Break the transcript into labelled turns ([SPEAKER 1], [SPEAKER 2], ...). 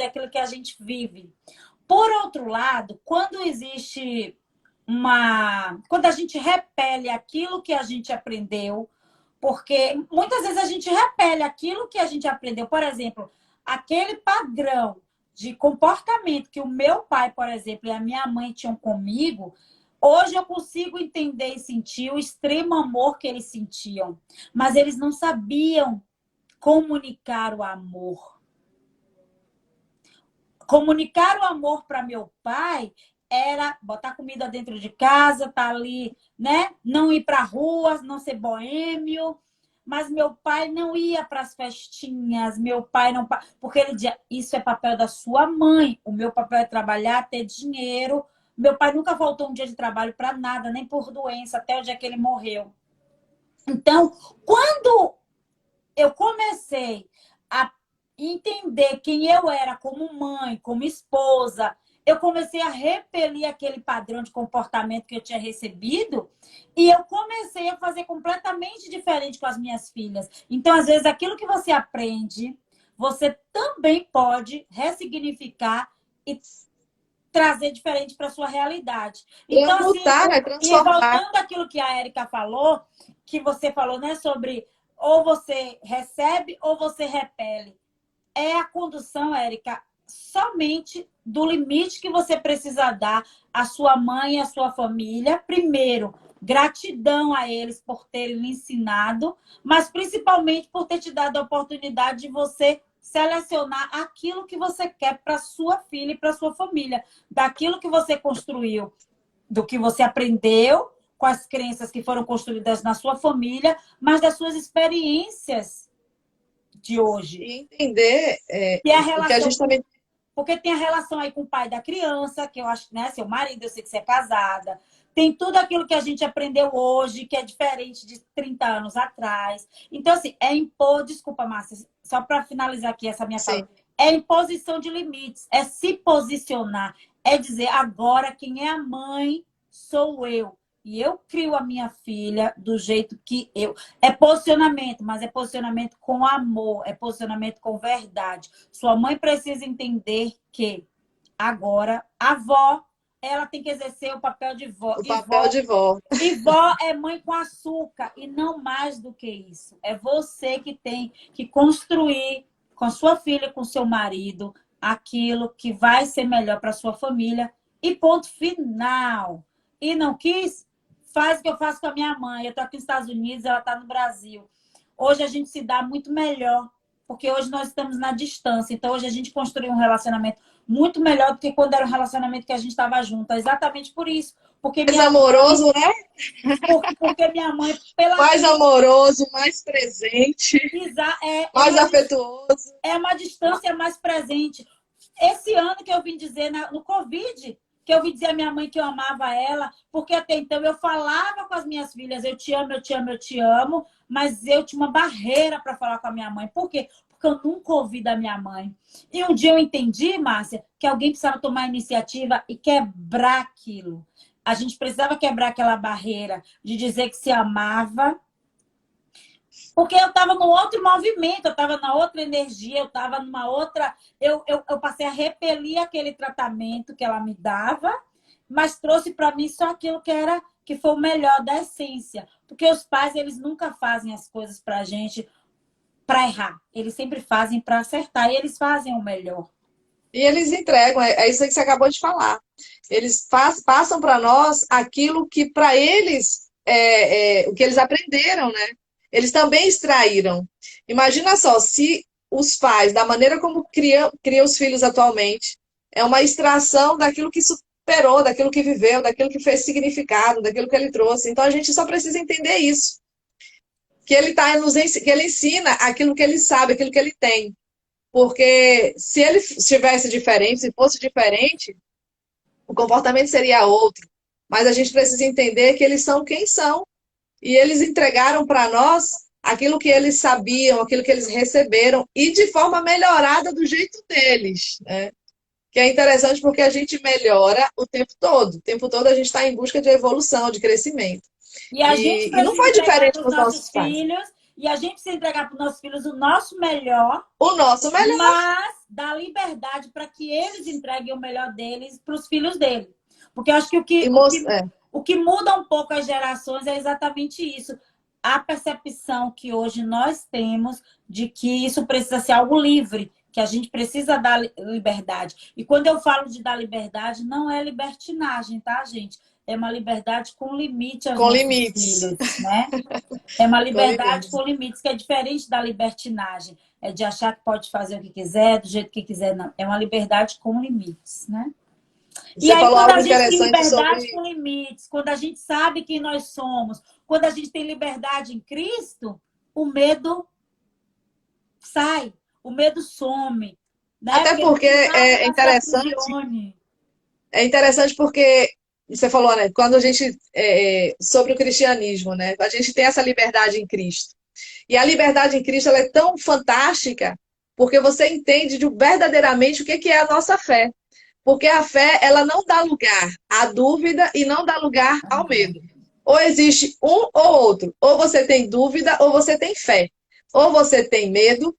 [SPEAKER 1] daquilo que a gente vive. Por outro lado, quando existe quando a gente repele aquilo que a gente aprendeu, porque muitas vezes a gente repele aquilo que a gente aprendeu. Por exemplo, aquele padrão de comportamento que o meu pai, por exemplo, e a minha mãe tinham comigo, hoje eu consigo entender e sentir o extremo amor que eles sentiam. Mas eles não sabiam comunicar o amor. Comunicar o amor para meu pai era botar comida dentro de casa, tá ali, né? Não ir para rua, não ser boêmio. Mas meu pai não ia para as festinhas, meu pai não, porque ele dizia, isso é papel da sua mãe. O meu papel é trabalhar, ter dinheiro. Meu pai nunca faltou um dia de trabalho para nada, nem por doença, até o dia que ele morreu. Então, quando eu comecei a entender quem eu era como mãe, como esposa, eu comecei a repelir aquele padrão de comportamento que eu tinha recebido e eu comecei a fazer completamente diferente com as minhas filhas. Então, às vezes, aquilo que você aprende, você também pode ressignificar e trazer diferente para a sua realidade. Então, assim,
[SPEAKER 2] Transmutar, né?
[SPEAKER 1] e
[SPEAKER 2] Transformar.
[SPEAKER 1] voltando àquilo que a Érica falou, que você falou, né, sobre ou você recebe ou você repele. É a condução, Érica, somente do limite que você precisa dar à sua mãe e à sua família. Primeiro, gratidão a eles por terem lhe ensinado, mas principalmente por ter te dado a oportunidade de você selecionar aquilo que você quer para sua filha e para sua família, daquilo que você construiu, do que você aprendeu com as crenças que foram construídas na sua família, mas das suas experiências de hoje.
[SPEAKER 2] E entender
[SPEAKER 1] E a
[SPEAKER 2] o que a
[SPEAKER 1] relação
[SPEAKER 2] gente também.
[SPEAKER 1] porque tem a relação aí com o pai da criança, que eu acho, né, seu marido, eu sei que você é casada. Tem tudo aquilo que a gente aprendeu hoje, que é diferente de 30 anos atrás. Então, assim, é impor, desculpa, Márcia, só para finalizar aqui essa minha fala,
[SPEAKER 2] Sim.
[SPEAKER 1] é imposição de limites, é se posicionar, é dizer, agora quem é a mãe sou eu. E eu crio a minha filha do jeito que eu. É posicionamento, mas é posicionamento com amor, é posicionamento com verdade. Sua mãe precisa entender que agora a avó, ela tem que exercer o papel de vó.
[SPEAKER 2] O papel de vó.
[SPEAKER 1] E vó é mãe com açúcar e não mais do que isso. É você que tem que construir com a sua filha, com seu marido, aquilo que vai ser melhor para sua família. E ponto final. E não quis? Faz o que eu faço com a minha mãe. Eu estou aqui nos Estados Unidos, ela está no Brasil. Hoje a gente se dá muito melhor, porque hoje nós estamos na distância. Então, hoje a gente construiu um relacionamento muito melhor do que quando era o relacionamento que a gente estava junto. Exatamente por isso. Porque
[SPEAKER 2] Mais
[SPEAKER 1] minha mãe,
[SPEAKER 2] amoroso, né?
[SPEAKER 1] porque minha mãe, pela
[SPEAKER 2] Mais amoroso, mais presente, mais afetuoso.
[SPEAKER 1] é uma distância mais presente. Esse ano que eu vim dizer no Covid, que eu vim dizer à minha mãe que eu amava ela, porque até então eu falava com as minhas filhas, eu te amo, eu te amo, eu te amo, mas eu tinha uma barreira para falar com a minha mãe. Por quê? Porque eu nunca ouvi da minha mãe. E um dia eu entendi, Márcia, que alguém precisava tomar a iniciativa e quebrar aquilo. A gente precisava quebrar aquela barreira de dizer que se amava, porque eu estava num outro movimento, eu estava na outra energia, eu estava numa outra. Eu passei a repelir aquele tratamento que ela me dava, mas trouxe para mim só aquilo que foi o melhor da essência. Porque os pais, eles nunca fazem as coisas para a gente para errar. Eles sempre fazem para acertar e eles fazem o melhor.
[SPEAKER 2] E eles entregam, é isso aí que você acabou de falar. Eles passam para nós aquilo que para eles o que eles aprenderam, né? Eles também extraíram. Imagina só, se os pais, da maneira como criam os filhos atualmente, é uma extração daquilo que superou, daquilo que viveu, daquilo que fez significado, daquilo que ele trouxe. Então a gente só precisa entender isso. Que ele que ele ensina aquilo que ele sabe, aquilo que ele tem. Porque se ele estivesse diferente, se fosse diferente, o comportamento seria outro. Mas a gente precisa entender que eles são quem são. E eles entregaram para nós aquilo que eles sabiam, aquilo que eles receberam, e de forma melhorada do jeito deles. Né? Que é interessante porque a gente melhora o tempo todo. O tempo todo a gente está em busca de evolução, de crescimento.
[SPEAKER 1] E a gente
[SPEAKER 2] E não
[SPEAKER 1] precisa
[SPEAKER 2] foi
[SPEAKER 1] entregar
[SPEAKER 2] diferente
[SPEAKER 1] para os
[SPEAKER 2] com os
[SPEAKER 1] nossos
[SPEAKER 2] nossos pais.
[SPEAKER 1] filhos E a gente precisa entregar para os nossos filhos o nosso melhor,
[SPEAKER 2] O nosso melhor.
[SPEAKER 1] mas dar liberdade para que eles entreguem o melhor deles para os filhos dele. Porque eu acho que o que muda um pouco as gerações é exatamente isso. A percepção que hoje nós temos de que isso precisa ser algo livre, que a gente precisa dar liberdade. E quando eu falo de dar liberdade, não é libertinagem, tá, gente? É uma liberdade com limite aos nossos filhos, né? É uma liberdade com limites, que é diferente da libertinagem. É de achar que pode fazer o que quiser, do jeito que quiser, não. É uma liberdade com limites, né?
[SPEAKER 2] Você
[SPEAKER 1] aí,
[SPEAKER 2] falou
[SPEAKER 1] quando
[SPEAKER 2] algo
[SPEAKER 1] a gente tem
[SPEAKER 2] interessante
[SPEAKER 1] liberdade
[SPEAKER 2] sobre...
[SPEAKER 1] com limites, quando a gente sabe quem nós somos, quando a gente tem liberdade em Cristo, o medo sai, o medo some, né?
[SPEAKER 2] Até porque é interessante, é interessante porque você falou, né? Quando a gente sobre o cristianismo, né? A gente tem essa liberdade em Cristo. E a liberdade em Cristo ela é tão fantástica porque você entende verdadeiramente o que é a nossa fé. Porque a fé, ela não dá lugar à dúvida e não dá lugar ao medo. Ou existe um ou outro. Ou você tem dúvida ou você tem fé. Ou você tem medo